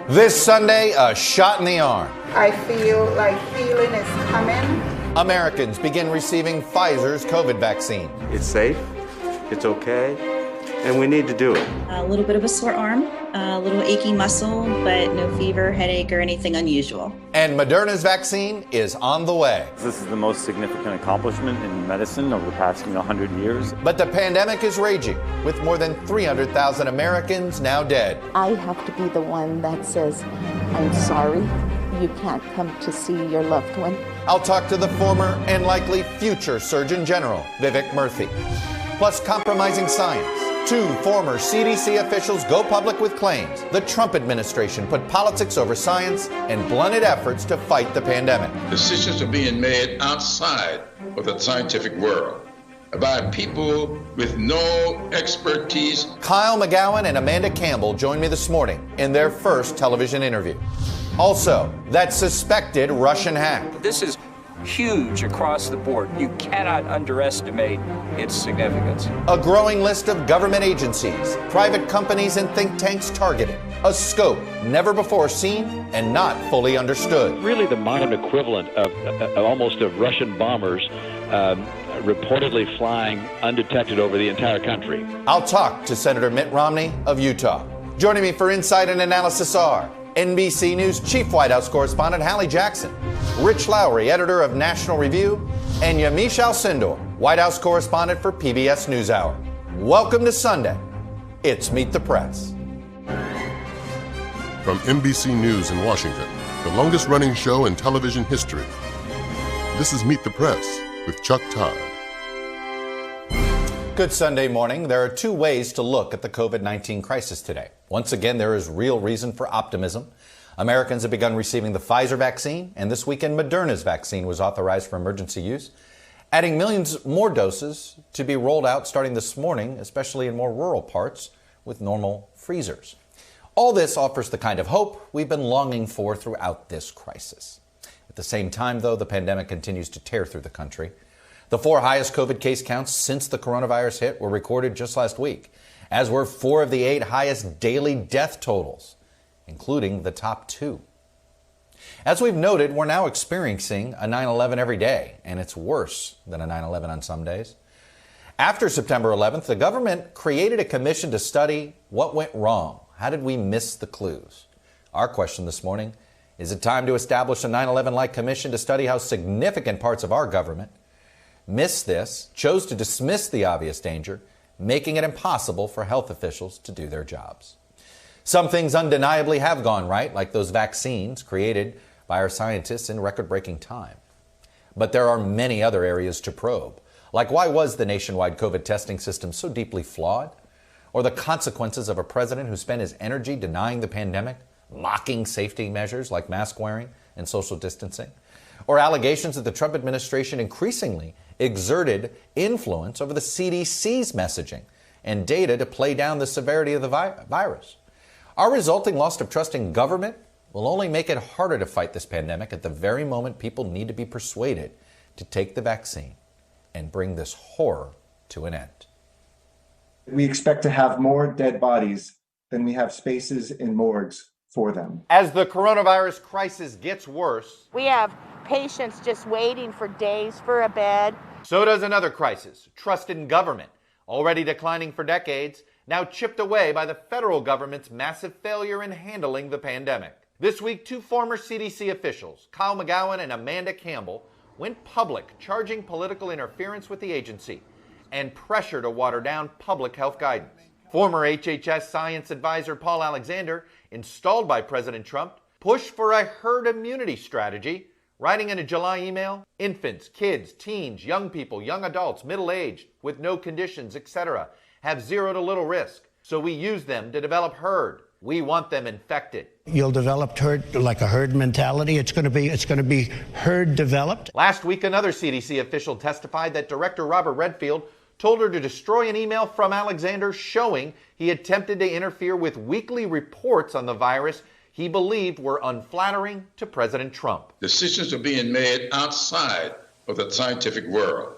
This Sunday, a shot in the arm. I feel like healing is coming. Americans begin receiving Pfizer's COVID vaccine. It's safe, it's okay, and we need to do it. A little bit of a sore arm, a little achy muscle, but no fever, headache, or anything unusual. And Moderna's vaccine is on the way. This is the most significant accomplishment in medicine over the past 100 years. But the pandemic is raging, with more than 300,000 Americans now dead. I have to be the one that says, I'm sorry, you can't come to see your loved one. I'll talk to the former and likely future Surgeon General, Vivek Murthy. Plus compromising science. 2 former CDC officials go public with claims the Trump administration put politics over science and blunted efforts to fight the pandemic. Decisions are being made outside of the scientific world by people with no expertise. Kyle McGowan and Amanda Campbell joined me this morning in their first television interview. Also, that suspected Russian hack. This is huge across the board. You cannot underestimate its significance. A growing list of government agencies, private companies, and think tanks targeted. A scope never before seen and not fully understood. Really the modern equivalent of Russian bombers reportedly flying undetected over the entire country. I'll talk to Senator Mitt Romney of Utah. Joining me for insight and analysis are NBC News Chief White House Correspondent Hallie Jackson, Rich Lowry, editor of National Review, and Yamiche Alcindor, White House Correspondent for PBS NewsHour. Welcome to Sunday. It's Meet the Press. From NBC News in Washington, the longest-running show in television history, this is Meet the Press with Chuck Todd. Good Sunday morning. There are 2 ways to look at the COVID-19 crisis today. Once again, there is real reason for optimism. Americans have begun receiving the Pfizer vaccine, and this weekend Moderna's vaccine was authorized for emergency use, adding millions more doses to be rolled out starting this morning, especially in more rural parts with normal freezers. All this offers the kind of hope we've been longing for throughout this crisis. At the same time, though, the pandemic continues to tear through the country. The 4 highest COVID case counts since the coronavirus hit were recorded just last week, as were 4 of the 8 highest daily death totals, including the top 2. As we've noted, we're now experiencing a 9/11 every day, and it's worse than a 9/11 on some days. After September 11th, the government created a commission to study what went wrong. How did we miss the clues? Our question this morning, is it time to establish a 9/11-like commission to study how significant parts of our government missed this, chose to dismiss the obvious danger, making it impossible for health officials to do their jobs? Some things undeniably have gone right, like those vaccines created by our scientists in record-breaking time. But there are many other areas to probe, like why was the nationwide COVID testing system so deeply flawed? Or the consequences of a president who spent his energy denying the pandemic, mocking safety measures like mask wearing and social distancing? Or allegations that the Trump administration increasingly exerted influence over the CDC's messaging and data to play down the severity of the virus. Our resulting loss of trust in government will only make it harder to fight this pandemic at the very moment people need to be persuaded to take the vaccine and bring this horror to an end. We expect to have more dead bodies than we have spaces in morgues for them. As the coronavirus crisis gets worse, we have patients just waiting for days for a bed. So does another crisis, trust in government, already declining for decades, now chipped away by the federal government's massive failure in handling the pandemic. This week, 2 former CDC officials, Kyle McGowan and Amanda Campbell, went public charging political interference with the agency and pressure to water down public health guidance. Former HHS science advisor Paul Alexander, installed by President Trump, pushed for a herd immunity strategy, writing in a July email, infants, kids, teens, young people, young adults, middle-aged, with no conditions, etc., have 0 to little risk. So we use them to develop herd. We want them infected. You'll develop herd, like a herd mentality. It's going to be herd developed. Last week, another CDC official testified that Director Robert Redfield told her to destroy an email from Alexander showing he attempted to interfere with weekly reports on the virus he believed were unflattering to President Trump. Decisions are being made outside of the scientific world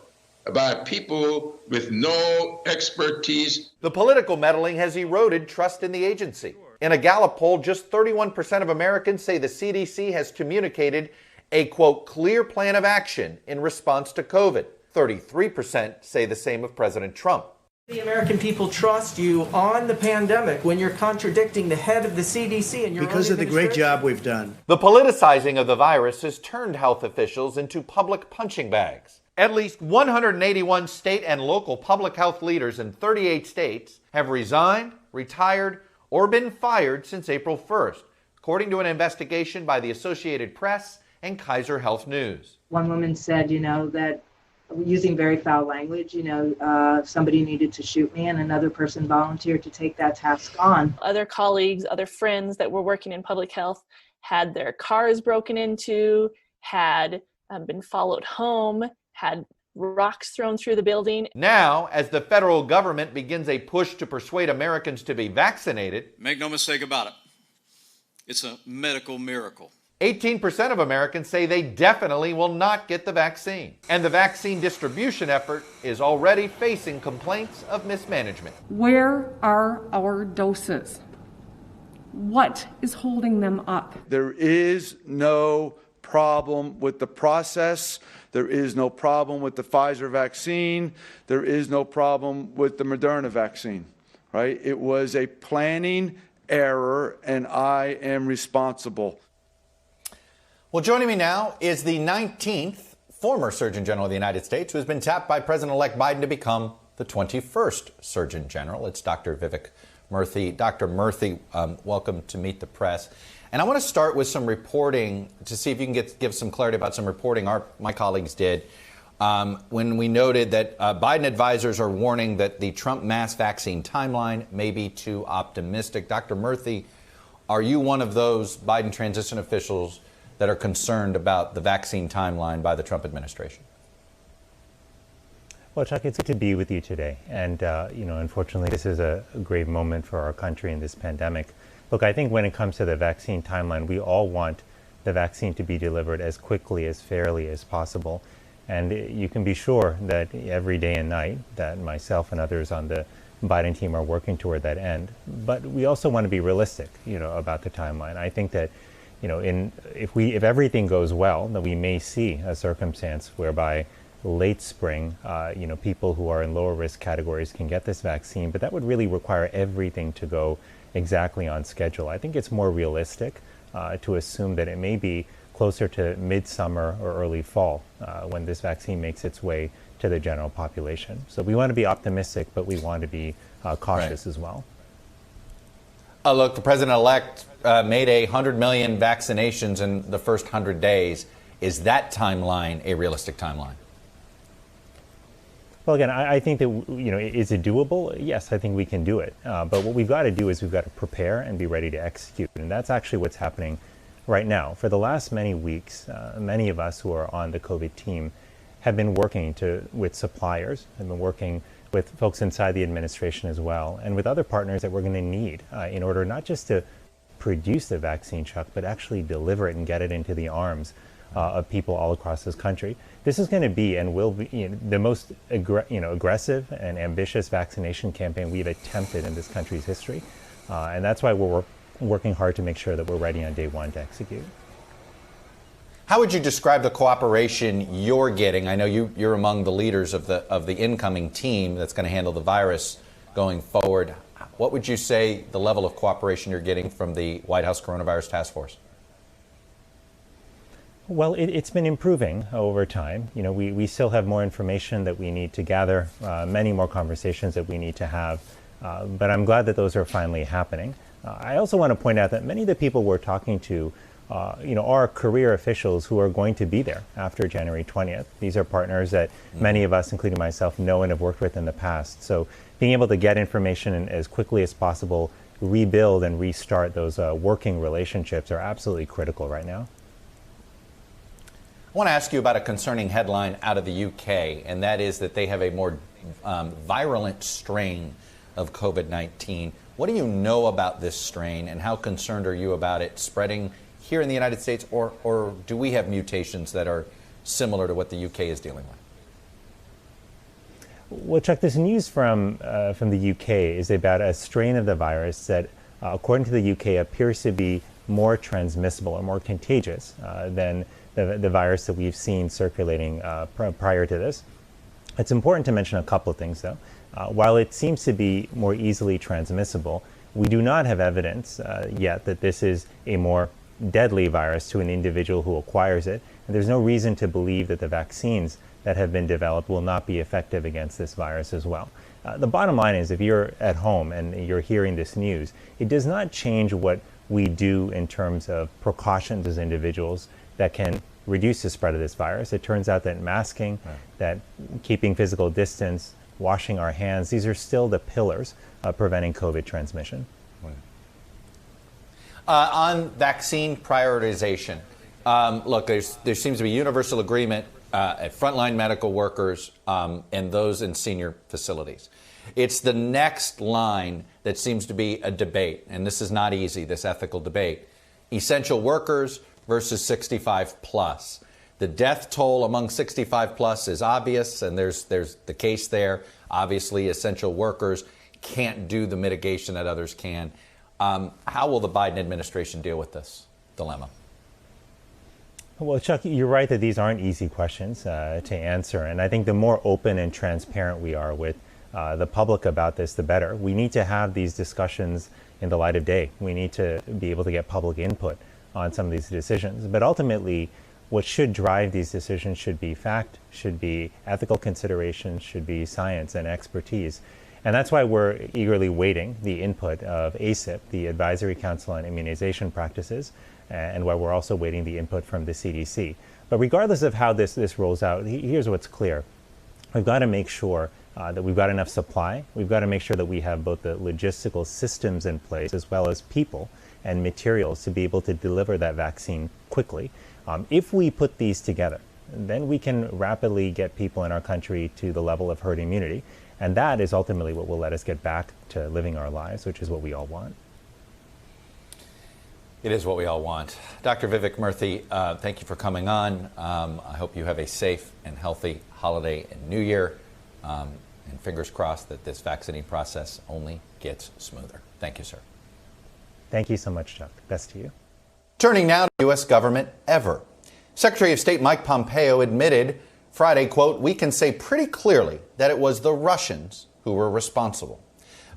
by people with no expertise. The political meddling has eroded trust in the agency. In a Gallup poll, just 31% of Americans say the CDC has communicated a, quote, clear plan of action in response to COVID. 33% say the same of President Trump. The American people trust you on the pandemic when you're contradicting the head of the CDC and your because of the great job we've done. The politicizing of the virus has turned health officials into public punching bags. At least 181 state and local public health leaders in 38 states have resigned, retired, or been fired since April 1st, according to an investigation by the Associated Press and Kaiser Health News. One woman said, that using very foul language, somebody needed to shoot me, and another person volunteered to take that task on. Other colleagues, other friends that were working in public health had their cars broken into, had been followed home, had rocks thrown through the building. Now, as the federal government begins a push to persuade Americans to be vaccinated, make no mistake about it, it's a medical miracle. 18% of Americans say they definitely will not get the vaccine. And the vaccine distribution effort is already facing complaints of mismanagement. Where are our doses? What is holding them up? There is no problem with the process. There is no problem with the Pfizer vaccine. There is no problem with the Moderna vaccine, right? It was a planning error, and I am responsible. Well, joining me now is the 19th former Surgeon General of the United States who has been tapped by President-elect Biden to become the 21st Surgeon General. It's Dr. Vivek Murthy. Dr. Murthy, welcome to Meet the Press. And I want to start with some reporting to see if you can give some clarity about some reporting my colleagues did when we noted that Biden advisors are warning that the Trump mass vaccine timeline may be too optimistic. Dr. Murthy, are you one of those Biden transition officials that are concerned about the vaccine timeline by the Trump administration? Well, Chuck, it's good to be with you today. And, unfortunately, this is a grave moment for our country in this pandemic. Look, I think when it comes to the vaccine timeline, we all want the vaccine to be delivered as quickly, as fairly as possible. And you can be sure that every day and night that myself and others on the Biden team are working toward that end. But we also want to be realistic, about the timeline. I think that if everything goes well, then we may see a circumstance whereby late spring, people who are in lower risk categories can get this vaccine, but that would really require everything to go exactly on schedule. I think it's more realistic to assume that it may be closer to midsummer or early fall when this vaccine makes its way to the general population. So we want to be optimistic, but we want to be cautious as well. Look, the president-elect made 100 million vaccinations in the first 100 days. Is that timeline a realistic timeline? Well, again, I think that, is it doable? Yes, I think we can do it. But what we've got to do is we've got to prepare and be ready to execute. And that's actually what's happening right now. For the last many weeks, many of us who are on the COVID team have been working with suppliers, have been working with folks inside the administration as well, and with other partners that we're going to need in order not just to produce the vaccine, Chuck, but actually deliver it and get it into the arms of people all across this country. This is going to be and will be the most aggressive and ambitious vaccination campaign we've attempted in this country's history. And that's why we're working hard to make sure that we're ready on day one to execute. How would you describe the cooperation you're getting? I know you're among the leaders of the incoming team that's going to handle the virus going forward. What would you say the level of cooperation you're getting from the White House Coronavirus Task Force? Well, it's been improving over time. We still have more information that we need to gather, many more conversations that we need to have. But I'm glad that those are finally happening. I also want to point out that many of the people we're talking to are career officials who are going to be there after January 20th. These are partners that many of us, including myself, know and have worked with in the past. So being able to get information as quickly as possible, rebuild and restart those working relationships are absolutely critical right now. I want to ask you about a concerning headline out of the UK, and that is that they have a more virulent strain of COVID-19. What do you know about this strain, and how concerned are you about it spreading here in the United States, or do we have mutations that are similar to what the UK is dealing with? Well, Chuck, this news from the UK is about a strain of the virus that according to the UK, appears to be more transmissible or more contagious than the virus that we've seen circulating prior to this. It's important to mention a couple of things, though. While it seems to be more easily transmissible, we do not have evidence yet that this is a more deadly virus to an individual who acquires it. And there's no reason to believe that the vaccines that have been developed will not be effective against this virus as well. The bottom line is, if you're at home and you're hearing this news, it does not change what we do in terms of precautions as individuals that can reduce the spread of this virus. It turns out that masking, that keeping physical distance, washing our hands, these are still the pillars of preventing COVID transmission. On vaccine prioritization, look, there seems to be universal agreement at frontline medical workers and those in senior facilities. It's the next line that seems to be a debate, and this is not easy, this ethical debate. Essential workers versus 65 plus. The death toll among 65 plus is obvious, and there's the case there. Obviously, essential workers can't do the mitigation that others can. How will the Biden administration deal with this dilemma? Well, Chuck, you're right that these aren't easy questions to answer. And I think the more open and transparent we are with the public about this, the better. We need to have these discussions in the light of day. We need to be able to get public input on some of these decisions. But ultimately, what should drive these decisions should be fact, should be ethical considerations, should be science and expertise. And that's why we're eagerly waiting the input of ACIP, the Advisory Council on Immunization Practices, and why we're also waiting the input from the CDC. But regardless of how this rolls out, here's what's clear. We've got to make sure that we've got enough supply. We've got to make sure that we have both the logistical systems in place as well as people and materials to be able to deliver that vaccine quickly. If we put these together, then we can rapidly get people in our country to the level of herd immunity. And that is ultimately what will let us get back to living our lives, which is what we all want. It is what we all want. Dr. Vivek Murthy, thank you for coming on. I hope you have a safe and healthy holiday and New Year. And fingers crossed that this vaccinating process only gets smoother. Thank you, sir. Thank you so much, Chuck. Best to you. Turning now to the U.S. government ever. Secretary of State Mike Pompeo admitted Friday, quote, "We can say pretty clearly that it was the Russians who were responsible."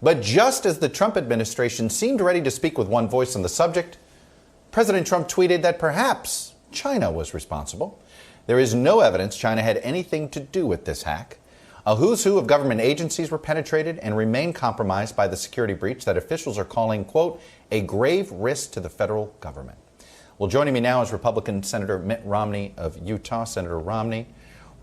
But just as the Trump administration seemed ready to speak with one voice on the subject, President Trump tweeted that perhaps China was responsible. There is no evidence China had anything to do with this hack. A who's who of government agencies were penetrated and remain compromised by the security breach that officials are calling, quote, "a grave risk to the federal government." Well, joining me now is Republican Senator Mitt Romney of Utah. Senator Romney,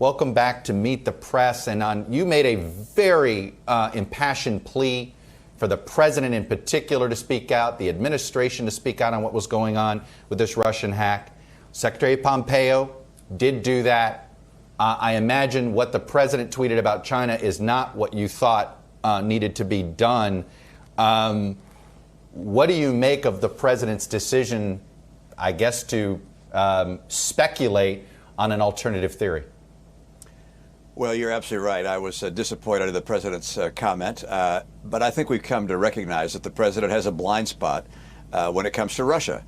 welcome back to Meet the Press. And you made a very impassioned plea for the president in particular to speak out, the administration to speak out on what was going on with this Russian hack. Secretary Pompeo did do that. I imagine what the president tweeted about China is not what you thought needed to be done. What do you make of the president's decision, I guess, to speculate on an alternative theory? Well, you're absolutely right. I was disappointed in the president's comment, but I think we've come to recognize that the president has a blind spot when it comes to Russia.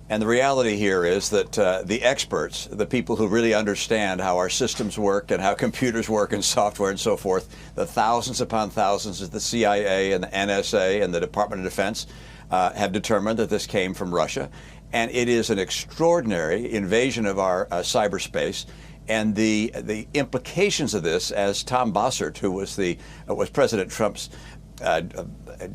And the reality here is that the experts, the people who really understand how our systems work and how computers work and software and so forth, the thousands upon thousands of the CIA and the NSA and the Department of Defense have determined that this came from Russia. And it is an extraordinary invasion of our cyberspace. And the implications of this, as Tom Bossert, who was President Trump's,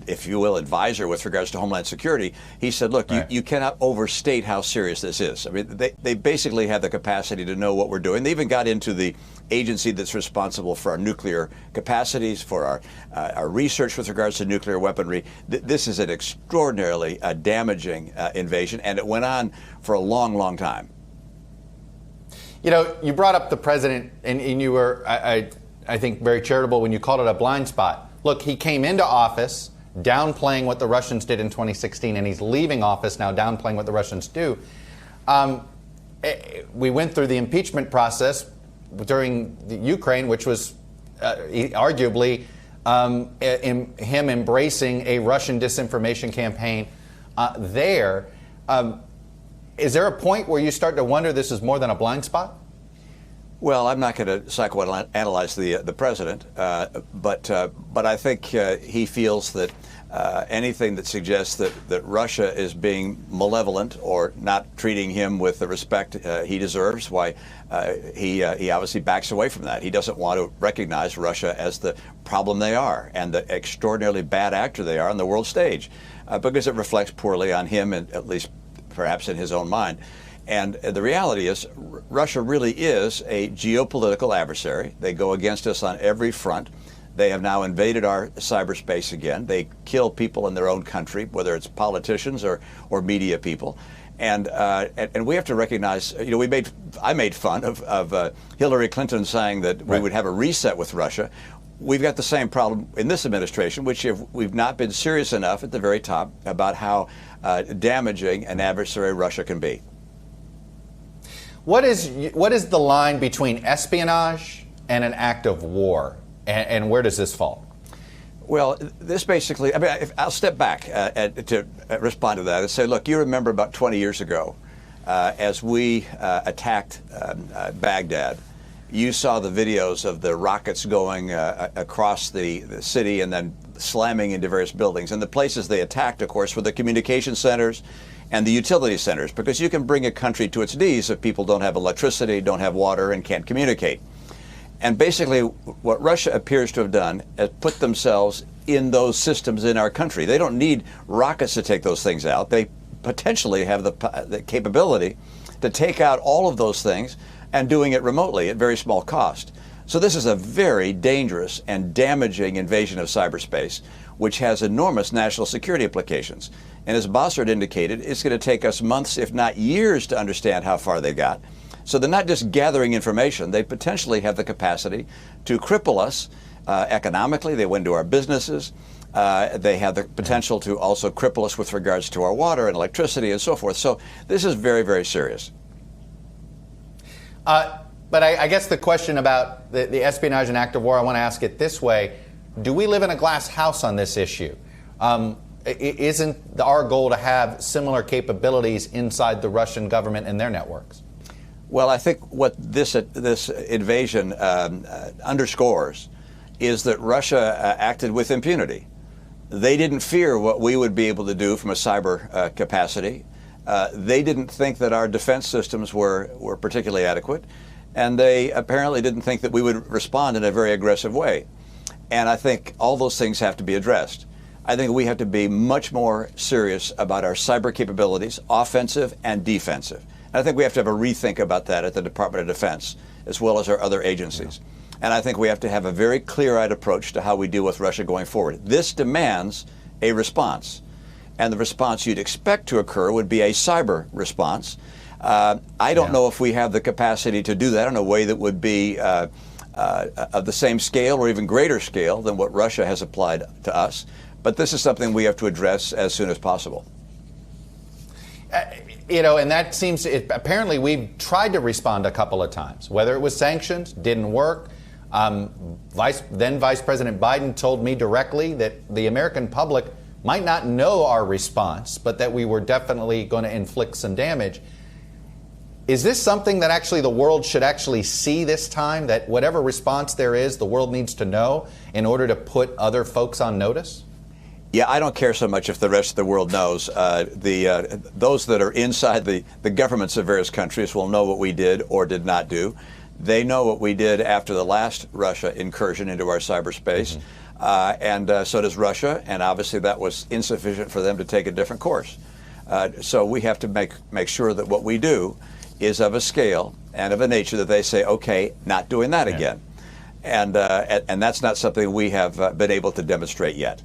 if you will, advisor with regards to Homeland Security, he said, look, right, you cannot overstate how serious this is. I mean, they basically have the capacity to know what we're doing. They even got into the agency that's responsible for our nuclear capacities, for our research with regards to nuclear weaponry. This is an extraordinarily damaging invasion, and it went on for a long, long time. You know, you brought up the president, and you were, I think, very charitable when you called it a blind spot. Look, he came into office downplaying what the Russians did in 2016, and he's leaving office now downplaying what the Russians do. We went through the impeachment process during the Ukraine, which was arguably him embracing a Russian disinformation campaign there. Is there a point where you start to wonder this is more than a blind spot? Well, I'm not going to psychoanalyze the president, but I think he feels that anything that suggests that Russia is being malevolent or not treating him with the respect he deserves, why he obviously backs away from that. He doesn't want to recognize Russia as the problem they are and the extraordinarily bad actor they are on the world stage, because it reflects poorly on him, and at least perhaps in his own mind. And the reality is, Russia really is a geopolitical adversary. They go against us on every front. They have now invaded our cyberspace again. They kill people in their own country, whether it's politicians or media people. And we have to recognize, I made fun of Hillary Clinton saying that we would have a reset with Russia. We've got the same problem in this administration, which we've not been serious enough at the very top about how damaging an adversary Russia can be. What is the line between espionage and an act of war, and where does this fall? Well, this basically, I'll step back to respond to that and say, look, you remember about 20 years ago, as we attacked Baghdad, you saw the videos of the rockets going across the city and then slamming into various buildings. And the places they attacked, of course, were the communication centers and the utility centers, because you can bring a country to its knees if people don't have electricity, don't have water, and can't communicate. And basically, what Russia appears to have done is put themselves in those systems in our country. They don't need rockets to take those things out. They potentially have the capability to take out all of those things and doing it remotely at very small cost. So this is a very dangerous and damaging invasion of cyberspace, which has enormous national security implications. And as Bossert indicated, it's going to take us months, if not years, to understand how far they got. So they're not just gathering information. They potentially have the capacity to cripple us economically. They went into our businesses. They have the potential to also cripple us with regards to our water and electricity and so forth. So this is very, very serious. But I guess the question about the espionage and act of war, I want to ask it this way. Do we live in a glass house on this issue? Isn't our goal to have similar capabilities inside the Russian government and their networks? Well, I think what this invasion underscores is that Russia acted with impunity. They didn't fear what we would be able to do from a cyber capacity. They didn't think that our defense systems were particularly adequate, and they apparently didn't think that we would respond in a very aggressive way. And I think all those things have to be addressed. I think we have to be much more serious about our cyber capabilities, offensive and defensive. And I think we have to have a rethink about that at the Department of Defense, as well as our other agencies. And I think we have to have a very clear-eyed approach to how we deal with Russia going forward. This demands a response. And the response you'd expect to occur would be a cyber response. I don't know if we have the capacity to do that in a way that would be of the same scale or even greater scale than what Russia has applied to us. But this is something we have to address as soon as possible. And that seems, apparently we've tried to respond a couple of times, whether it was sanctions, didn't work. Then Vice President Biden told me directly that the American public might not know our response, but that we were definitely going to inflict some damage. Is this something that actually the world should actually see this time, that whatever response there is, the world needs to know in order to put other folks on notice? Yeah, I don't care so much if the rest of the world knows. Those that are inside the governments of various countries will know what we did or did not do. They know what we did after the last Russia incursion into our cyberspace. And so does Russia, and obviously that was insufficient for them to take a different course. So we have to make sure that what we do is of a scale and of a nature that they say, okay, not doing that again. And that's not something we have been able to demonstrate yet.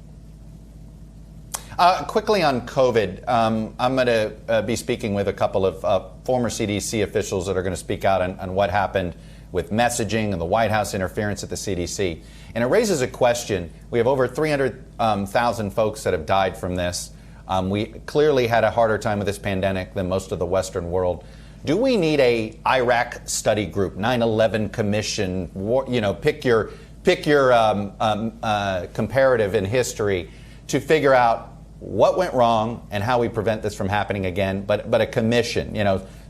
Quickly on COVID, I'm going to be speaking with a couple of former CDC officials that are going to speak out on what happened with messaging and the White House interference at the CDC. And it raises a question. We have over 300,000 folks that have died from this. We clearly had a harder time with this pandemic than most of the Western world. Do we need a Iraq study group, 9/11 commission, pick your pick your comparative in history to figure out what went wrong and how we prevent this from happening again, but a commission,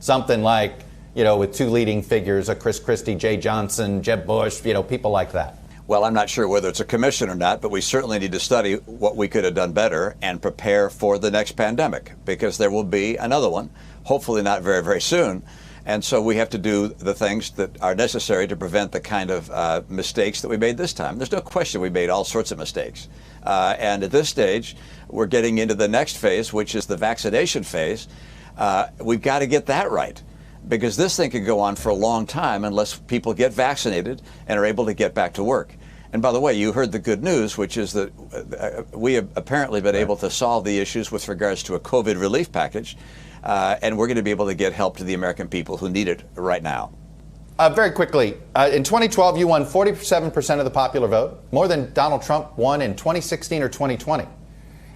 something like, with two leading figures, a Chris Christie, Jay Johnson, Jeb Bush, people like that. Well, I'm not sure whether it's a commission or not, but we certainly need to study what we could have done better and prepare for the next pandemic, because there will be another one, hopefully not very, very soon. And so we have to do the things that are necessary to prevent the kind of mistakes that we made this time. There's no question we made all sorts of mistakes. And at this stage, we're getting into the next phase, which is the vaccination phase. We've got to get that right, because this thing could go on for a long time unless people get vaccinated and are able to get back to work. And by the way, you heard the good news, which is that we have apparently been able to solve the issues with regards to a COVID relief package. And we're going to be able to get help to the American people who need it right now. Very quickly, in 2012, you won 47% of the popular vote, more than Donald Trump won in 2016 or 2020.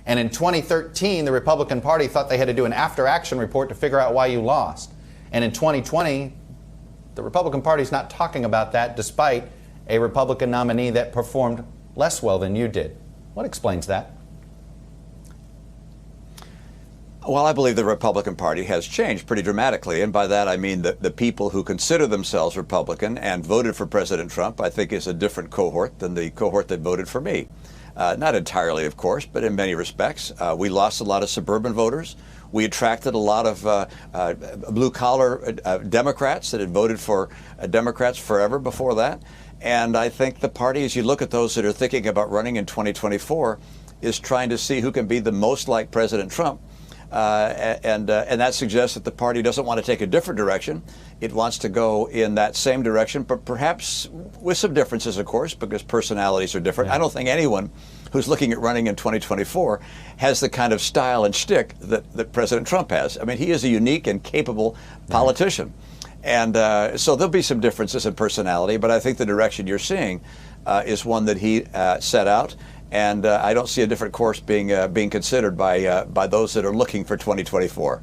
And in 2013, the Republican Party thought they had to do an after-action report to figure out why you lost. And in 2020, the Republican Party's not talking about that, despite a Republican nominee that performed less well than you did. What explains that? Well, I believe the Republican Party has changed pretty dramatically, and by that I mean that the people who consider themselves Republican and voted for President Trump, I think, is a different cohort than the cohort that voted for me. Not entirely, of course, but in many respects. We lost a lot of suburban voters. We attracted a lot of blue-collar Democrats that had voted for Democrats forever before that. And I think the party, as you look at those that are thinking about running in 2024, is trying to see who can be the most like President Trump. And that suggests that the party doesn't want to take a different direction. It wants to go in that same direction, but perhaps with some differences, of course, because personalities are different. I don't think anyone who's looking at running in 2024 has the kind of style and shtick that President Trump has. I mean, he is a unique and capable politician. And so there'll be some differences in personality, but I think the direction you're seeing is one that he set out. And I don't see a different course being considered by those that are looking for 2024.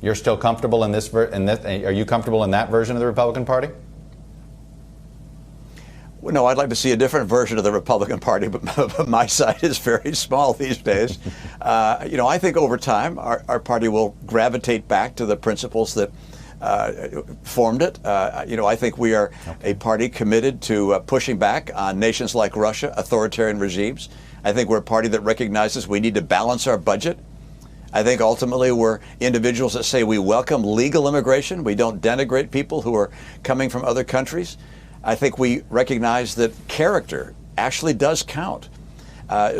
You're still comfortable in this? Are you comfortable in that version of the Republican Party? Well, no, I'd like to see a different version of the Republican Party, but my side is very small these days. I think over time our party will gravitate back to the principles that formed it. I think we are a party committed to pushing back on nations like Russia, authoritarian regimes. I think we're a party that recognizes we need to balance our budget. I think ultimately we're individuals that say we welcome legal immigration. We don't denigrate people who are coming from other countries. I think we recognize that character actually does count.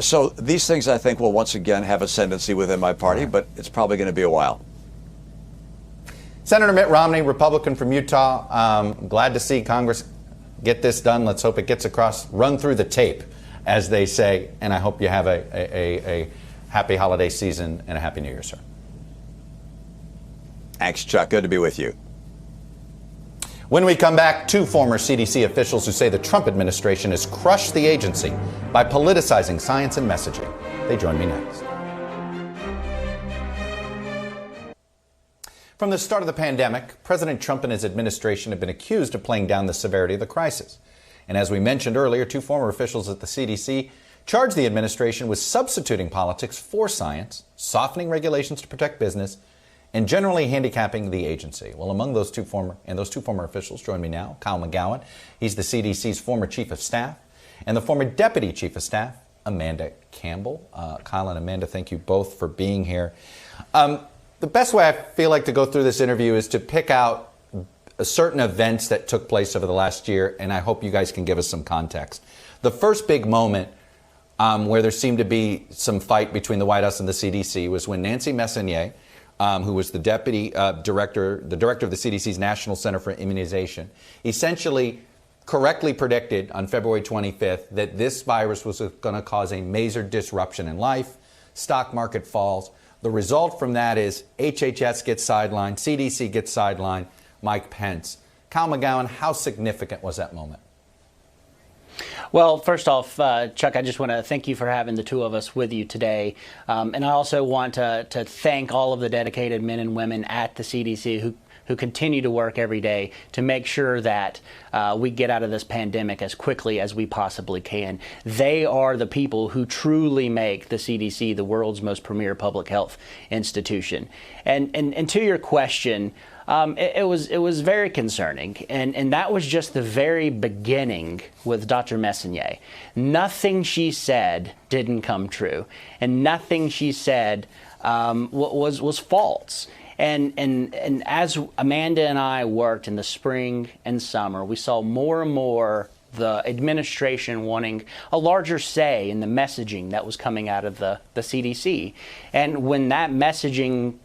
So these things, I think, will once again have ascendancy within my party, but it's probably going to be a while. Senator Mitt Romney, Republican from Utah, glad to see Congress get this done. Let's hope it gets across, run through the tape, as they say, and I hope you have a happy holiday season and a happy New Year, sir. Thanks, Chuck. Good to be with you. When we come back, two former CDC officials who say the Trump administration has crushed the agency by politicizing science and messaging. They join me next. From the start of the pandemic, President Trump and his administration have been accused of playing down the severity of the crisis. And as we mentioned earlier, two former officials at the CDC charged the administration with substituting politics for science, softening regulations to protect business, and generally handicapping the agency. Well, among those two former officials, join me now, Kyle McGowan. He's the CDC's former chief of staff, and the former deputy chief of staff, Amanda Campbell. Kyle and Amanda, thank you both for being here. The best way I feel like to go through this interview is to pick out certain events that took place over the last year, and I hope you guys can give us some context. The first big moment where there seemed to be some fight between the White House and the CDC was when Nancy Messonnier, who was the deputy director of the CDC's National Center for Immunization, essentially correctly predicted on February 25th that this virus was going to cause a major disruption in life, stock market falls. The result from that is HHS gets sidelined, CDC gets sidelined, Mike Pence. Kyle McGowan, how significant was that moment? Well, first off, Chuck, I just want to thank you for having the two of us with you today. And I also want to thank all of the dedicated men and women at the CDC who who continue to work every day to make sure that we get out of this pandemic as quickly as we possibly can. They are the people who truly make the CDC the world's most premier public health institution. And to your question, it was very concerning, and that was just the very beginning with Dr. Messonnier. Nothing she said didn't come true, and nothing she said was false. And as Amanda and I worked in the spring and summer, we saw more and more the administration wanting a larger say in the messaging that was coming out of the CDC. And when that messaging,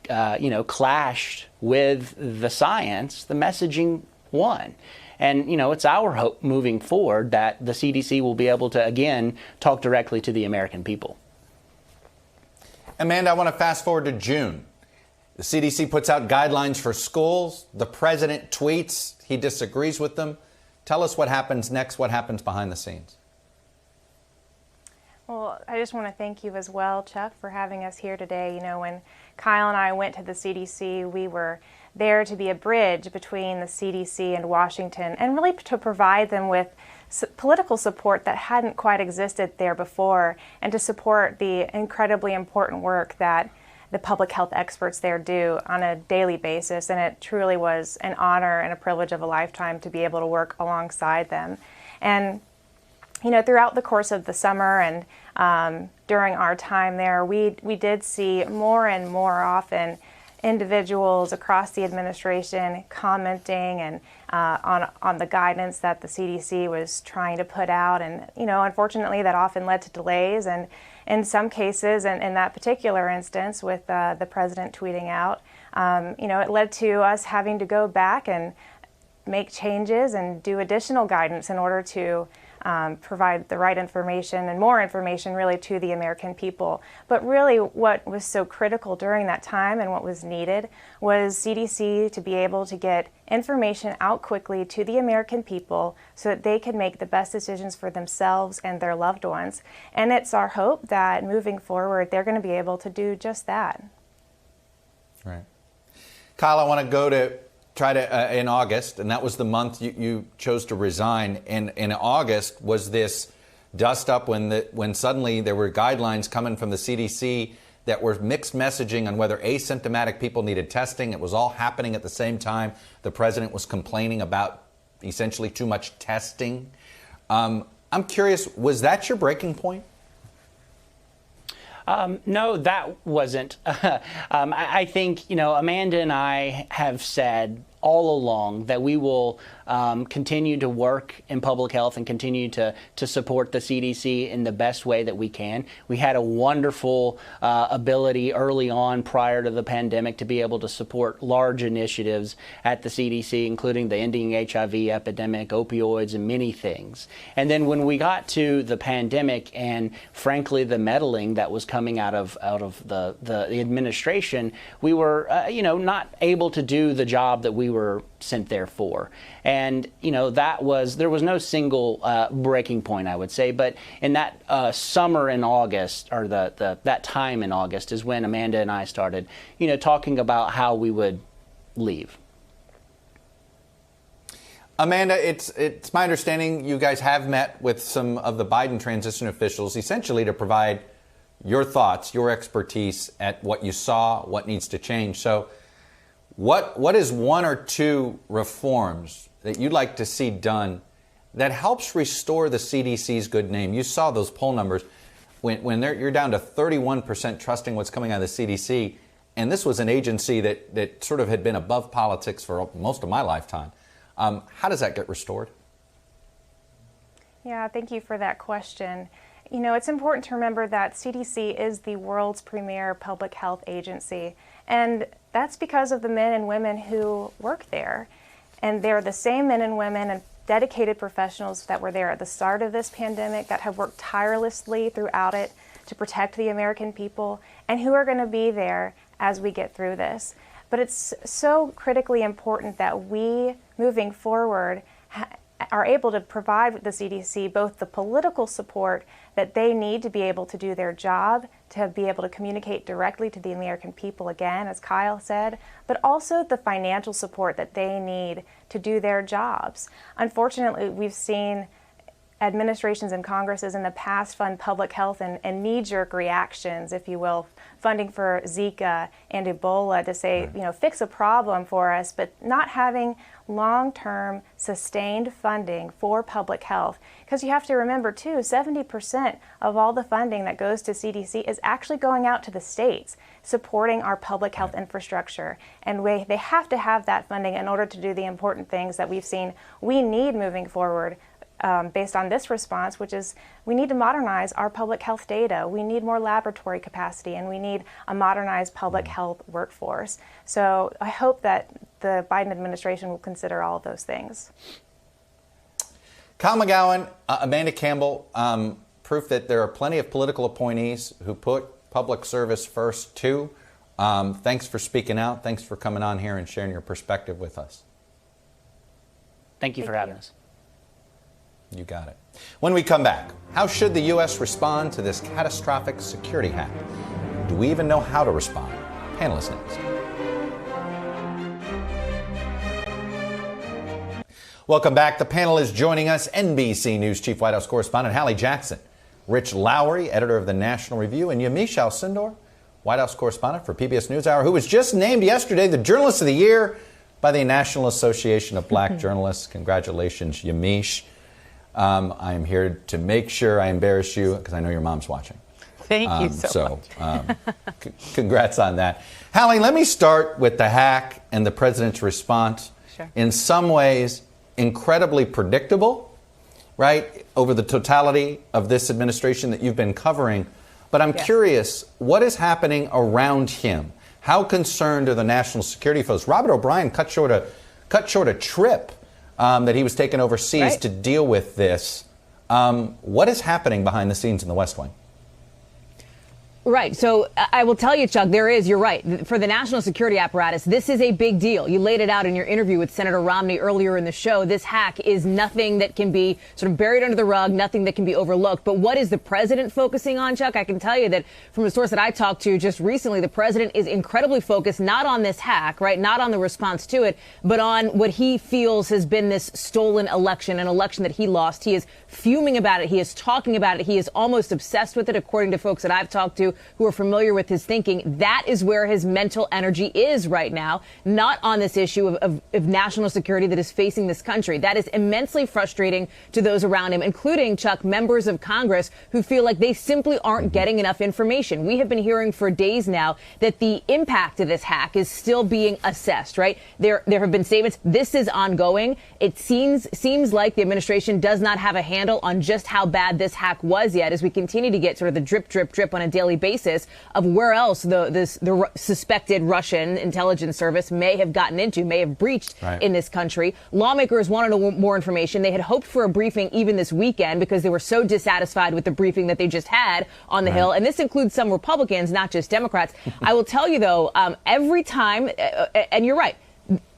clashed with the science, the messaging won. And, it's our hope moving forward that the CDC will be able to, again, talk directly to the American people. Amanda, I want to fast forward to June. The CDC puts out guidelines for schools. The president tweets he disagrees with them. Tell us what happens next, what happens behind the scenes. Well, I just want to thank you as well, Chuck, for having us here today. When Kyle and I went to the CDC, we were there to be a bridge between the CDC and Washington, and really to provide them with political support that hadn't quite existed there before, and to support the incredibly important work that the public health experts there do on a daily basis. And it truly was an honor and a privilege of a lifetime to be able to work alongside them. And throughout the course of the summer and during our time there, we did see more and more often individuals across the administration commenting and on the guidance that the CDC was trying to put out. And, unfortunately, that often led to delays. And in some cases, and in that particular instance with the president tweeting out, it led to us having to go back and make changes and do additional guidance in order to provide the right information and more information really to the American people. But really what was so critical during that time and what was needed was CDC to be able to get information out quickly to the American people so that they could make the best decisions for themselves and their loved ones. And it's our hope that moving forward, they're going to be able to do just that. Right. Kyle, I want to go to in August, and that was the month you chose to resign. And in August was this dust up when suddenly there were guidelines coming from the CDC that were mixed messaging on whether asymptomatic people needed testing. It was all happening at the same time. The president was complaining about essentially too much testing. I'm curious, was that your breaking point? No, that wasn't. I think, Amanda and I have said all along that we will continue to work in public health and continue to support the CDC in the best way that we can. We had a wonderful ability early on prior to the pandemic to be able to support large initiatives at the CDC, including the ending HIV epidemic, opioids, and many things. And then when we got to the pandemic and, frankly, the meddling that was coming out of the administration, we were, not able to do the job that we were sent there for. And, there was no single breaking point, I would say. But in that summer in August, or that time in August, is when Amanda and I started, talking about how we would leave. Amanda, it's my understanding you guys have met with some of the Biden transition officials, essentially to provide your thoughts, your expertise at what you saw, what needs to change. So what is one or two reforms that you'd like to see done that helps restore the CDC's good name? You saw those poll numbers when you're down to 31% trusting what's coming out of the CDC, and this was an agency that sort of had been above politics for most of my lifetime. How does that get restored? Yeah, thank you for that question. It's important to remember that CDC is the world's premier public health agency, and that's because of the men and women who work there. And they're the same men and women and dedicated professionals that were there at the start of this pandemic, that have worked tirelessly throughout it to protect the American people, and who are going to be there as we get through this. But it's so critically important that we, moving forward, are able to provide the CDC both the political support that they need to be able to do their job, to be able to communicate directly to the American people again, as Kyle said, but also the financial support that they need to do their jobs. Unfortunately, we've seen administrations and Congresses in the past fund public health and knee-jerk reactions, if you will, funding for Zika and Ebola to say, you know, fix a problem for us, but not having long-term sustained funding for public health. Because you have to remember too, 70% of all the funding that goes to CDC is actually going out to the states, supporting our public health infrastructure. And they have to have that funding in order to do the important things that we've seen we need moving forward. Based on this response, which is we need to modernize our public health data, we need more laboratory capacity, and we need a modernized public health workforce. So I hope that the Biden administration will consider all of those things. Kyle McGowan, Amanda Campbell, proof that there are plenty of political appointees who put public service first too. Thanks for speaking out. Thanks for coming on here and sharing your perspective with us. Thank you for having us. You got it. When we come back, how should the U.S. respond to this catastrophic security hack? Do we even know how to respond? Panelists next. Welcome back. The panel is joining us. NBC News Chief White House Correspondent Hallie Jackson, Rich Lowry, editor of the National Review, and Yamiche Alcindor, White House correspondent for PBS NewsHour, who was just named yesterday the Journalist of the Year by the National Association of Black Journalists. Congratulations, Yamiche. I am here to make sure I embarrass you because I know your mom's watching. Thank you so much. Congrats on that. Hallie, let me start with the hack and the president's response. Sure. In some ways, incredibly predictable, right, over the totality of this administration that you've been covering. But I'm curious, what is happening around him? How concerned are the national security folks? Robert O'Brien cut short a trip that he was taking overseas to deal with this. What is happening behind the scenes in the West Wing? Right. So I will tell you, Chuck, you're right. For the national security apparatus, this is a big deal. You laid it out in your interview with Senator Romney earlier in the show. This hack is nothing that can be sort of buried under the rug, nothing that can be overlooked. But what is the president focusing on, Chuck? I can tell you that from a source that I talked to just recently, the president is incredibly focused not on this hack, right, not on the response to it, but on what he feels has been this stolen election, an election that he lost. He is fuming about it. He is talking about it. He is almost obsessed with it, according to folks that I've talked to who are familiar with his thinking. That is where his mental energy is right now, not on this issue of national security that is facing this country. That is immensely frustrating to those around him, including, Chuck, members of Congress who feel like they simply aren't getting enough information. We have been hearing for days now that the impact of this hack is still being assessed, right? There have been statements. This is ongoing. It seems like the administration does not have a handle on just how bad this hack was yet, as we continue to get sort of the drip, drip, drip on a daily basis of where else the suspected Russian intelligence service may have gotten into, may have breached in this country. Lawmakers wanted to know more information. They had hoped for a briefing even this weekend because they were so dissatisfied with the briefing that they just had on the Hill. And this includes some Republicans, not just Democrats. I will tell you, though, every time, and you're right,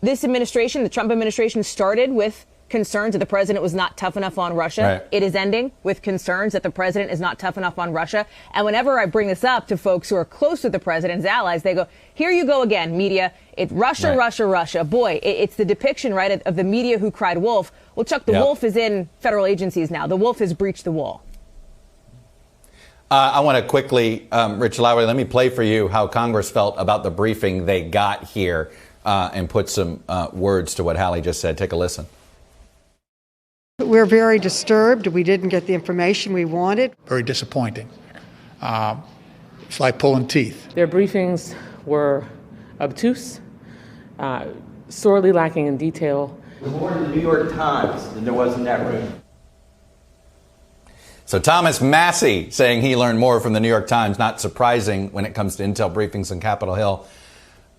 this administration, the Trump administration, started with concerns that the president was not tough enough on Russia. Right. It is ending with concerns that the president is not tough enough on Russia. And whenever I bring this up to folks who are close to the president's allies, they go, here you go again, media. It's Russia, Russia, Russia. Boy, it's the depiction, right, of the media who cried wolf. Well, Chuck, the wolf is in federal agencies now. The wolf has breached the wall. I want to quickly, Rich Lowry, let me play for you how Congress felt about the briefing they got here and put some words to what Hallie just said. Take a listen. We're very disturbed. We didn't get the information we wanted. Very disappointing. It's like pulling teeth. Their briefings were obtuse, sorely lacking in detail. More in the New York Times than there was in that room. So Thomas Massey saying he learned more from the New York Times, not surprising when it comes to intel briefings on Capitol Hill.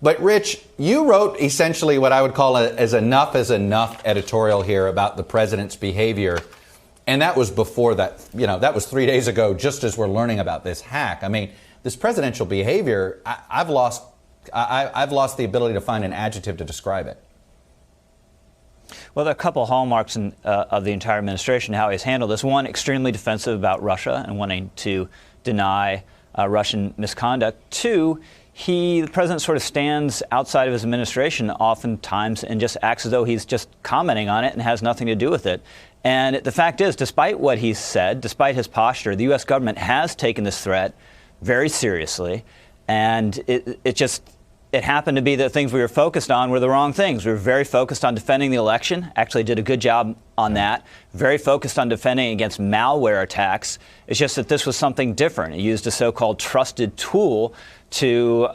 But Rich, you wrote essentially what I would call as enough editorial here about the president's behavior. And that was before that, that was 3 days ago, just as we're learning about this hack. I mean, this presidential behavior, I've lost the ability to find an adjective to describe it. Well, there are a couple of hallmarks of the entire administration, how he's handled this. One, extremely defensive about Russia and wanting to deny Russian misconduct. Two, the president sort of stands outside of his administration oftentimes and just acts as though he's just commenting on it and has nothing to do with it. And the fact is, despite what he's said, despite his posture, the U.S. government has taken this threat very seriously. And it happened to be that things we were focused on were the wrong things. We were very focused on defending the election, actually did a good job on that, very focused on defending against malware attacks. It's just that this was something different. It used a so-called trusted tool to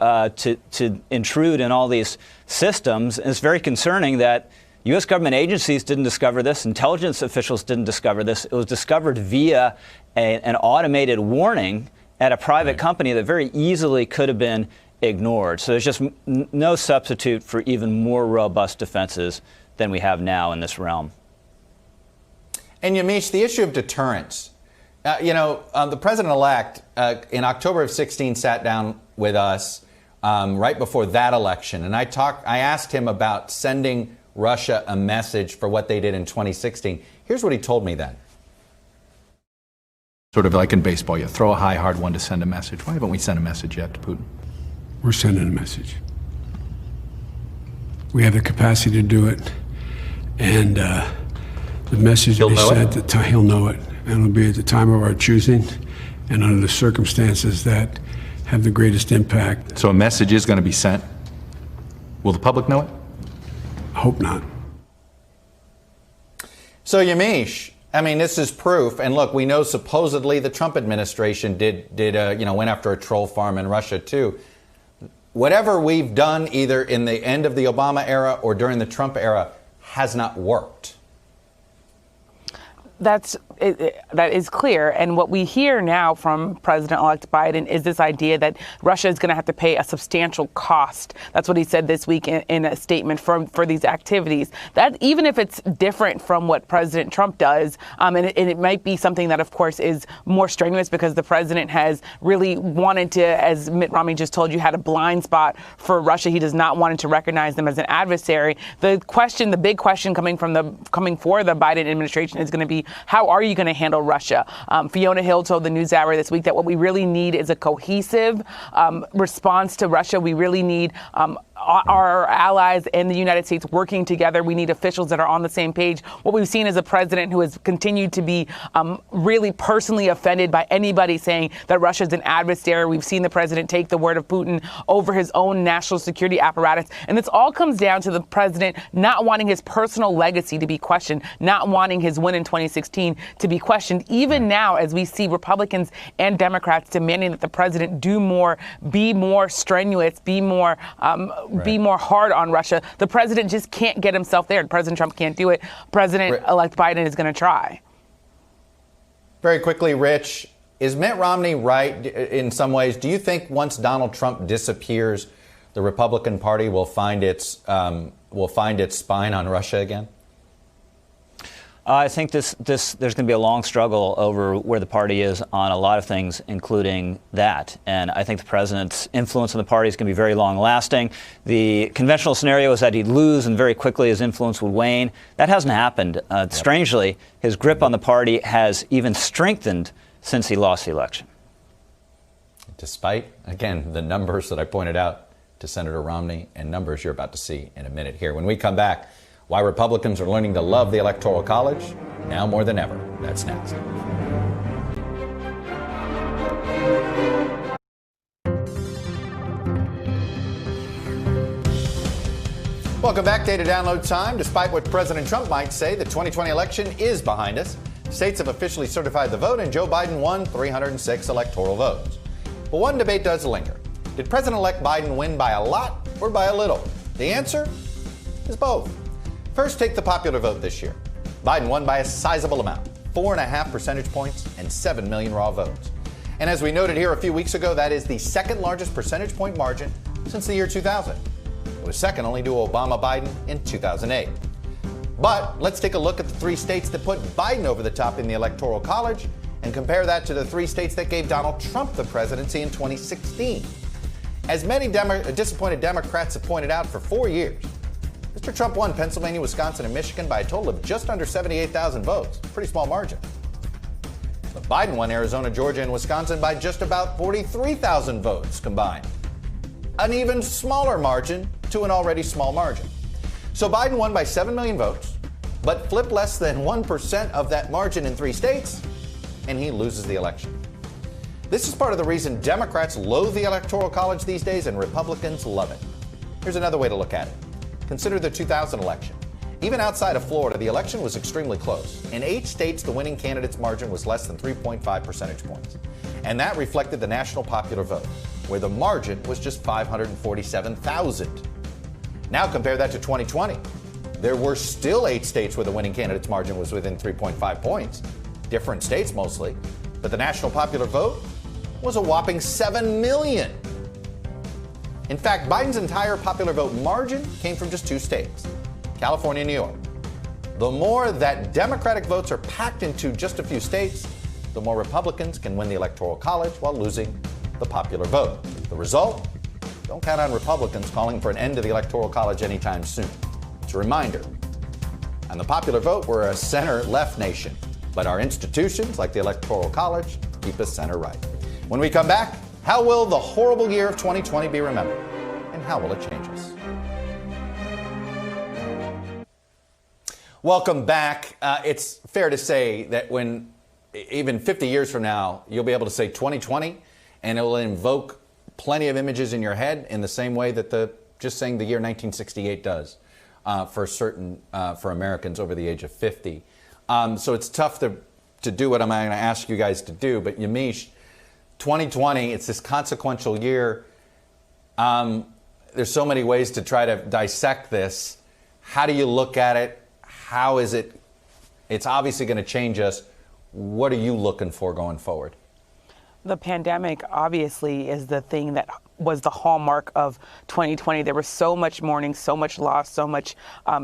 intrude in all these systems. And it's very concerning that U.S. government agencies didn't discover this. Intelligence officials didn't discover this. It was discovered via an automated warning at a private company that very easily could have been ignored. So there's just no substitute for even more robust defenses than we have now in this realm. And Yamiche, the issue of deterrence. The president-elect in October of 2016 sat down with us right before that election, and I asked him about sending Russia a message for what they did in 2016. Here's what he told me then. Sort of like in baseball, you throw a high, hard one to send a message. Why haven't we sent a message yet to Putin? We're sending a message. We have the capacity to do it, and the message will be sent at the time. He'll know it, and it'll be at the time of our choosing, and under the circumstances that have the greatest impact. So a message is going to be sent. Will the public know it? I hope not. So Yamiche, I mean, this is proof. And look, we know supposedly the Trump administration went after a troll farm in Russia too. Whatever we've done, either in the end of the Obama era or during the Trump era, has not worked. That is clear. And what we hear now from President-elect Biden is this idea that Russia is going to have to pay a substantial cost. That's what he said this week in a statement for these activities. That even if it's different from what President Trump does, and it might be something that, of course, is more strenuous because the president has really wanted to, as Mitt Romney just told you, had a blind spot for Russia. He does not want to recognize them as an adversary. The big question coming for the Biden administration is going to be, how are you going to handle Russia? Fiona Hill told the NewsHour this week that what we really need is a cohesive response to Russia. We really need our allies in the United States working together. We need officials that are on the same page. What we've seen is a president who has continued to be really personally offended by anybody saying that Russia is an adversary. We've seen the president take the word of Putin over his own national security apparatus. And this all comes down to the president not wanting his personal legacy to be questioned, not wanting his win in 2016 to be questioned. Even now, as we see Republicans and Democrats demanding that the president do more, be more strenuous, be more hard on Russia, the president just can't get himself there. President Trump can't do it. President-elect Biden is going to try. Very quickly, Rich, is Mitt Romney right in some ways? Do you think once Donald Trump disappears, the Republican Party will find its spine on Russia again? I think there's going to be a long struggle over where the party is on a lot of things, including that. And I think the president's influence on the party is going to be very long lasting. The conventional scenario is that he'd lose and very quickly his influence would wane. That hasn't happened. Strangely, his grip on the party has even strengthened since he lost the election. Despite, again, the numbers that I pointed out to Senator Romney and numbers you're about to see in a minute here. When we come back, why Republicans are learning to love the Electoral College now more than ever. That's next. Welcome back. Data download time. Despite what President Trump might say, the 2020 election is behind us. States have officially certified the vote, and Joe Biden won 306 electoral votes. But one debate does linger. Did President-elect Biden win by a lot or by a little? The answer is both. First, take the popular vote this year. Biden won by a sizable amount, 4.5 percentage points and 7 million raw votes. And as we noted here a few weeks ago, that is the second largest percentage point margin since the year 2000. It was second only to Obama-Biden in 2008. But let's take a look at the three states that put Biden over the top in the Electoral College and compare that to the three states that gave Donald Trump the presidency in 2016. As many disappointed Democrats have pointed out for 4 years, Mr. Trump won Pennsylvania, Wisconsin, and Michigan by a total of just under 78,000 votes. Pretty small margin. But Biden won Arizona, Georgia, and Wisconsin by just about 43,000 votes combined. An even smaller margin to an already small margin. So Biden won by 7 million votes, but flipped less than 1% of that margin in 3 states, and he loses the election. This is part of the reason Democrats loathe the Electoral College these days and Republicans love it. Here's another way to look at it. Consider the 2000 election. Even outside of Florida, the election was extremely close. In 8 states, the winning candidate's margin was less than 3.5 percentage points. And that reflected the national popular vote, where the margin was just 547,000. Now compare that to 2020. There were still 8 states where the winning candidate's margin was within 3.5 points. Different states mostly. But the national popular vote was a whopping 7 million. In fact, Biden's entire popular vote margin came from just 2 states, California and New York. The more that Democratic votes are packed into just a few states, the more Republicans can win the Electoral College while losing the popular vote. The result? Don't count on Republicans calling for an end to the Electoral College anytime soon. It's a reminder. On the popular vote, we're a center-left nation, but our institutions, like the Electoral College, keep us center-right. When we come back, how will the horrible year of 2020 be remembered? And how will it change us? Welcome back. It's fair to say that when even 50 years from now, you'll be able to say 2020, and it will invoke plenty of images in your head in the same way that just saying the year 1968 does for Americans over the age of 50. So it's tough to do what I'm going to ask you guys to do. But Yamiche, 2020, it's this consequential year. There's so many ways to try to dissect this. How do you look at it? How is it? It's obviously going to change us. What are you looking for going forward? The pandemic obviously is the thing that was the hallmark of 2020. There was so much mourning, so much loss, so much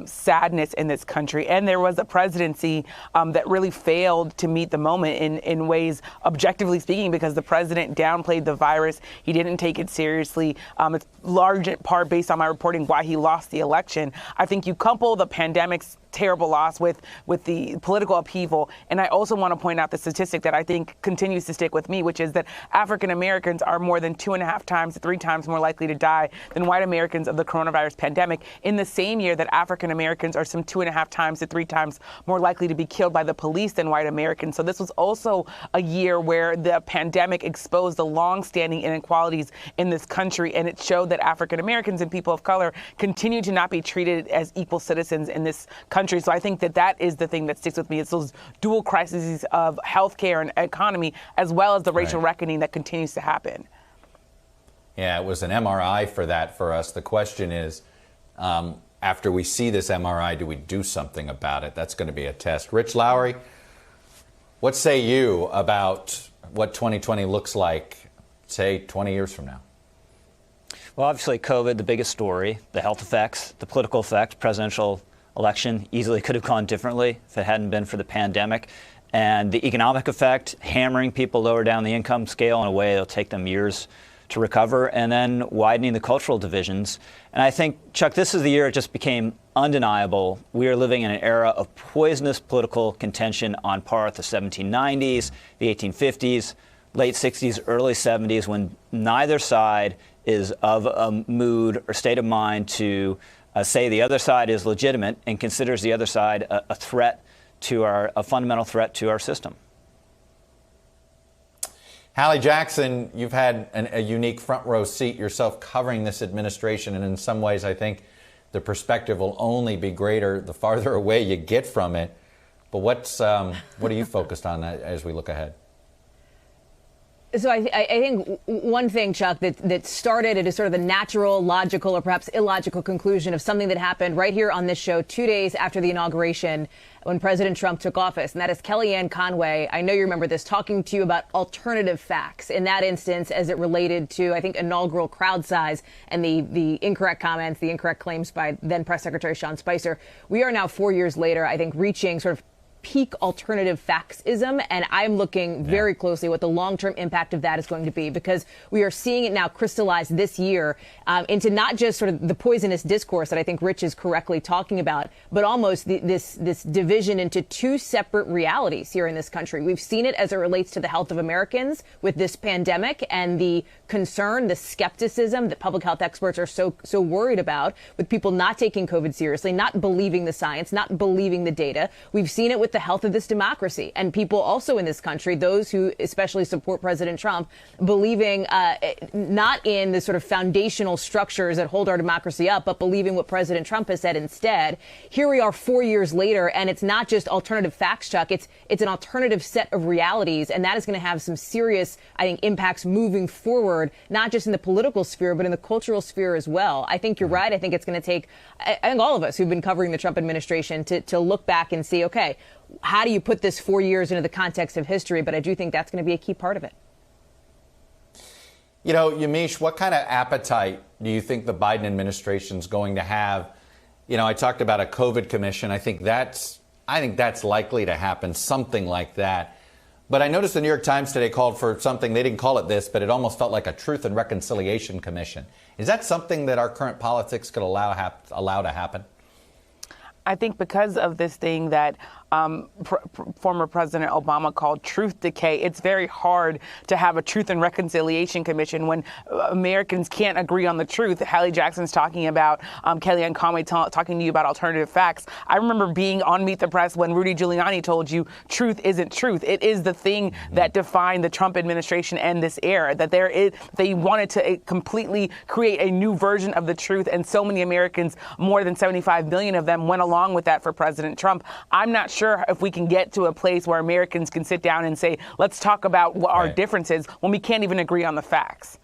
sadness in this country. And there was a presidency that really failed to meet the moment in ways, objectively speaking, because the president downplayed the virus. He didn't take it seriously. It's large in part based on my reporting why he lost the election. I think you couple the pandemic's terrible loss with the political upheaval. And I also want to point out the statistic that I think continues to stick with me, which is that African Americans are more than 2.5 times to 3 times more likely to die than white Americans of the coronavirus pandemic in the same year that African Americans are some 2.5 times to 3 times more likely to be killed by the police than white Americans. So this was also a year where the pandemic exposed the long-standing inequalities in this country, and it showed that African Americans and people of color continue to not be treated as equal citizens in this country. So I think that is the thing that sticks with me. It's those dual crises of healthcare and economy, as well as the racial reckoning that continues to happen. Yeah, it was an MRI for that for us. The question is, after we see this MRI, do we do something about it? That's going to be a test. Rich Lowry, what say you about what 2020 looks like, say, 20 years from now? Well, obviously, COVID, the biggest story, the health effects, the political effects, presidential election easily could have gone differently if it hadn't been for the pandemic. And the economic effect, hammering people lower down the income scale in a way that'll take them years to recover, and then widening the cultural divisions. And I think, Chuck, this is the year it just became undeniable. We are living in an era of poisonous political contention on par with the 1790s, the 1850s, late 60s, early 70s, when neither side is of a mood or state of mind to say the other side is legitimate and considers the other side a threat to a fundamental threat to our system. Hallie Jackson, you've had a unique front row seat yourself covering this administration, and in some ways I think the perspective will only be greater the farther away you get from it. But what are you focused on as we look ahead? So I think one thing, Chuck, that started at a sort of a natural, logical, or perhaps illogical conclusion of something that happened right here on this show 2 days after the inauguration when President Trump took office. And that is Kellyanne Conway, I know you remember this, talking to you about alternative facts. In that instance, as it related to, I think, inaugural crowd size and the incorrect comments, the incorrect claims by then Press Secretary Sean Spicer. We are now 4 years later, I think, reaching sort of peak alternative factsism, and I'm looking very closely what the long-term impact of that is going to be, because we are seeing it now crystallize this year into not just sort of the poisonous discourse that I think Rich is correctly talking about, but almost this division into two separate realities here in this country. We've seen it as it relates to the health of Americans with this pandemic and the concern, the skepticism that public health experts are so worried about, with people not taking COVID seriously, not believing the science, not believing the data. We've seen it with the health of this democracy, and people also in this country, those who especially support President Trump, believing not in the sort of foundational structures that hold our democracy up, but believing what President Trump has said instead. Here we are 4 years later, and it's not just alternative facts, Chuck. It's an alternative set of realities, and that is going to have some serious, I think, impacts moving forward, not just in the political sphere, but in the cultural sphere as well. I think you're right. I think it's going to take, I think, all of us who've been covering the Trump administration to look back and see, okay, how do you put this 4 years into the context of history? But I do think that's going to be a key part of it. You know, Yamiche, what kind of appetite do you think the Biden administration is going to have? You know, I talked about a COVID commission. I think that's likely to happen, something like that. But I noticed the New York Times today called for something, they didn't call it this, but it almost felt like a Truth and Reconciliation Commission. Is that something that our current politics could allow to happen? I think because of this thing that former President Obama called truth decay, it's very hard to have a Truth and Reconciliation Commission when Americans can't agree on the truth. Hallie Jackson's talking about Kellyanne Conway talking to you about alternative facts. I remember being on Meet the Press when Rudy Giuliani told you truth isn't truth. It is the thing that defined the Trump administration and this era, that they wanted to completely create a new version of the truth. And so many Americans, more than 75 million of them, went along with that for President Trump. I'm not sure if we can get to a place where Americans can sit down and say, let's talk about what our differences when we can't even agree on the facts.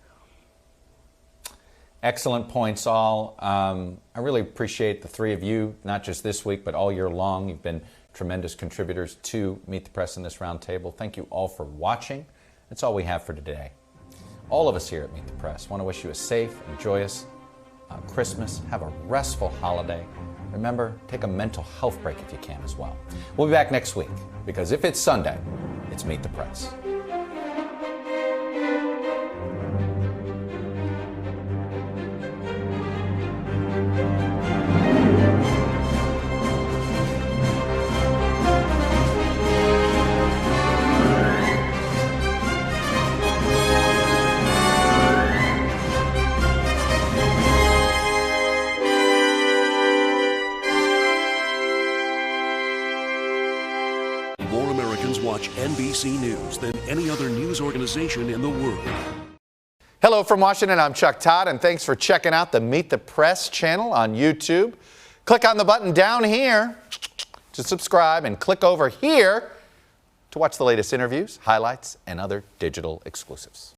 Excellent points, all. I really appreciate the three of you, not just this week, but all year long. You've been tremendous contributors to Meet the Press in this roundtable. Thank you all for watching. That's all we have for today. All of us here at Meet the Press want to wish you a safe and joyous Christmas. Have a restful holiday. Remember, take a mental health break if you can as well. We'll be back next week, because if it's Sunday, it's Meet the Press. Watch NBC News than any other news organization in the world. Hello from Washington, I'm Chuck Todd, and thanks for checking out the Meet the Press channel on YouTube. Click on the button down here to subscribe, and click over here to watch the latest interviews, highlights, and other digital exclusives.